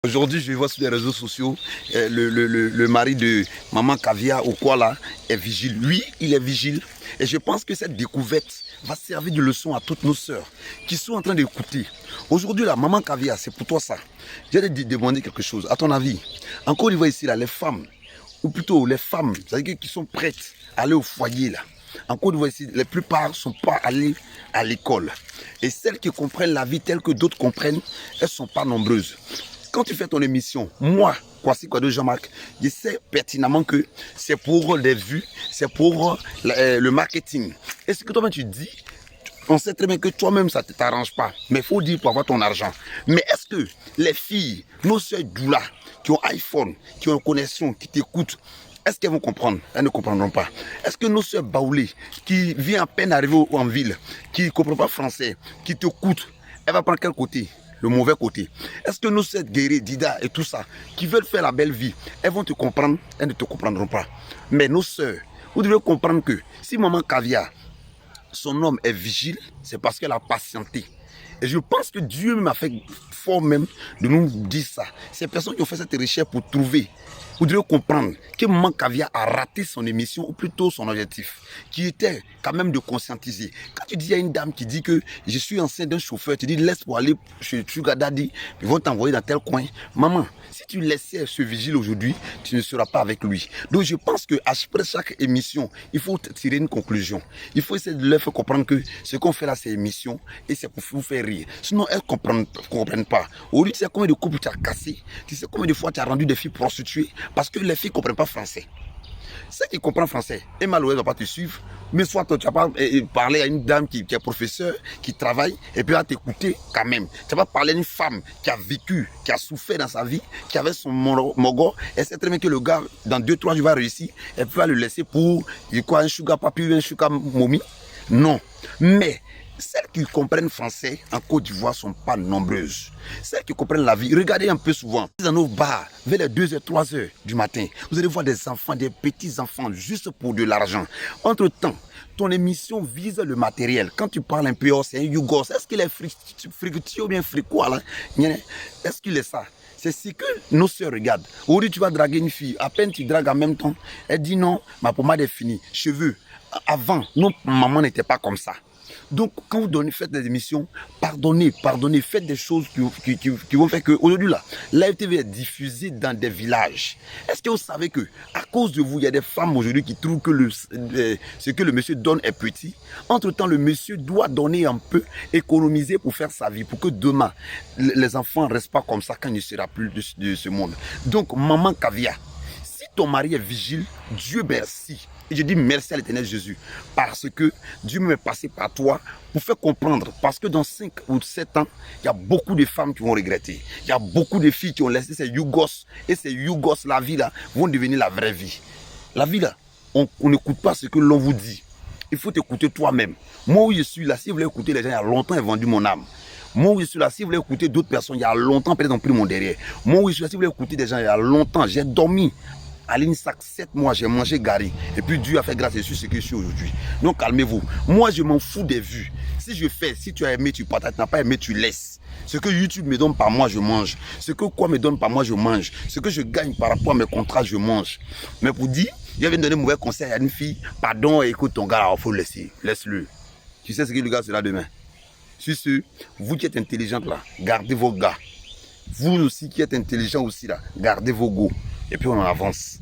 Aujourd'hui, je vois sur les réseaux sociaux, le mari de Maman Caviar ou quoi là est vigile. Lui, il est vigile. Et je pense que cette découverte va servir de leçon à toutes nos sœurs qui sont en train d'écouter. Aujourd'hui, la Maman Caviar, c'est pour toi ça. J'ai demandé quelque chose. À ton avis, en Côte d'Ivoire ici, là, les femmes, ou plutôt les femmes, c'est-à-dire qui sont prêtes à aller au foyer là. En Côte d'Ivoire ici, la plupart ne sont pas allées à l'école. Et celles qui comprennent la vie telle que d'autres comprennent, elles ne sont pas nombreuses. Quand tu fais ton émission, moi, Kwasi Kwadwo Jean-Marc, je sais pertinemment que c'est pour les vues, c'est pour le marketing. Et ce que toi-même tu dis, on sait très bien que toi-même ça ne t'arrange pas. Mais il faut dire pour avoir ton argent. Mais est-ce que les filles, nos sœurs Doula, qui ont iPhone, qui ont une connexion, qui t'écoutent, est-ce qu'elles vont comprendre? Elles ne comprendront pas. Est-ce que nos sœurs Baoulé, qui viennent à peine d'arriver en ville, qui ne comprennent pas français, qui t'écoutent, elle va prendre quel côté? Le mauvais côté. Est-ce que nos sœurs Guéri, Dida et tout ça, qui veulent faire la belle vie, elles vont te comprendre, elles ne te comprendront pas. Mais nos sœurs, vous devez comprendre que si Maman Caviar, son homme est vigile, c'est parce qu'elle a patienté. Et je pense que Dieu m'a fait fort même de nous dire ça. Ces personnes qui ont fait cette recherche pour trouver, vous devez comprendre que Maman Caviar a raté son émission, ou plutôt son objectif, qui était quand même de conscientiser. Quand tu dis, il y a une dame qui dit que je suis enceinte d'un chauffeur, tu dis laisse pour aller chez Sugar Daddy, ils vont t'envoyer dans tel coin. Maman, si tu laissais ce vigile aujourd'hui, tu ne seras pas avec lui. Donc je pense qu'après chaque émission, il faut tirer une conclusion. Il faut essayer de leur faire comprendre que ce qu'on fait là, c'est émission et c'est pour vous faire rire. Sinon, elles ne comprennent pas. Aujourd'hui, tu sais combien de couples tu as cassé, tu sais combien de fois tu as rendu des filles prostituées parce que les filles ne comprennent pas français. Ceux qui comprennent français, et malheureusement, ne va pas te suivre, mais soit tu vas pas parler à une dame qui est professeure, qui travaille, et puis elle va t'écouter quand même. Tu vas pas parler à une femme qui a vécu, qui a souffert dans sa vie, qui avait son mogo, elle sait très bien que le gars, dans 2-3 jours, va réussir, elle peut le laisser pour un sugar papi ou un sugar mommy. Non. Mais celles qui comprennent français en Côte d'Ivoire ne sont pas nombreuses. Celles qui comprennent la vie, regardez un peu souvent. Dans nos bars, vers les 2h, 3h du matin, vous allez voir des enfants, des petits enfants, juste pour de l'argent. Entre-temps, ton émission vise le matériel. Quand tu parles un peu, oh, c'est un Yougos. Est-ce qu'il est fructueux ou bien fricois là? Est-ce qu'il est ça? C'est ce que nos sœurs regardent. Aujourd'hui, tu vas draguer une fille. À peine tu dragues en même temps. Elle dit non, ma pommade est finie. Cheveux. Avant, nos mamans n'étaient pas comme ça. Donc, quand vous faites des émissions, pardonnez, faites des choses qui vont faire que, aujourd'hui là, Live TV est diffusée dans des villages. Est-ce que vous savez que, à cause de vous, il y a des femmes aujourd'hui qui trouvent que ce que le monsieur donne est petit. Entre-temps, le monsieur doit donner un peu, économiser pour faire sa vie, pour que demain, les enfants ne restent pas comme ça quand il ne sera plus de ce monde. Donc, Maman Caviar, si ton mari est vigile, Dieu merci. Et je dis merci à l'Éternel Jésus parce que Dieu m'est passé par toi pour faire comprendre. Parce que dans 5 ou 7 ans, il y a beaucoup de femmes qui vont regretter. Il y a beaucoup de filles qui ont laissé ces Yougos. Et ces Yougos, la vie là, vont devenir la vraie vie. La vie là, on n'écoute pas ce que l'on vous dit. Il faut t'écouter toi-même. Moi où je suis là, si vous voulez écouter les gens, il y a longtemps, j'ai vendu mon âme. Moi où je suis là, si vous voulez écouter d'autres personnes, il y a longtemps, peut-être ont pris mon derrière. Moi où je suis là, si vous voulez écouter des gens, il y a longtemps, j'ai dormi. À l'INSAC, 7 mois, j'ai mangé gari. Et puis Dieu a fait grâce, je suis ce que je suis aujourd'hui. Donc calmez-vous. Moi, je m'en fous des vues. Si je fais, si tu as aimé, tu partages. Tu n'as pas aimé, tu laisses. Ce que YouTube me donne par moi, je mange. Ce que quoi me donne par moi, je mange. Ce que je gagne par rapport à mes contrats, je mange. Mais pour dire, je viens de donner un mauvais conseil à une fille. Pardon, écoute ton gars, il faut le laisser. Laisse-le. Tu sais ce que le gars sera demain. Sur ce, vous qui êtes intelligente là, gardez vos gars. Vous aussi qui êtes intelligent aussi là, gardez vos go. Et puis on avance.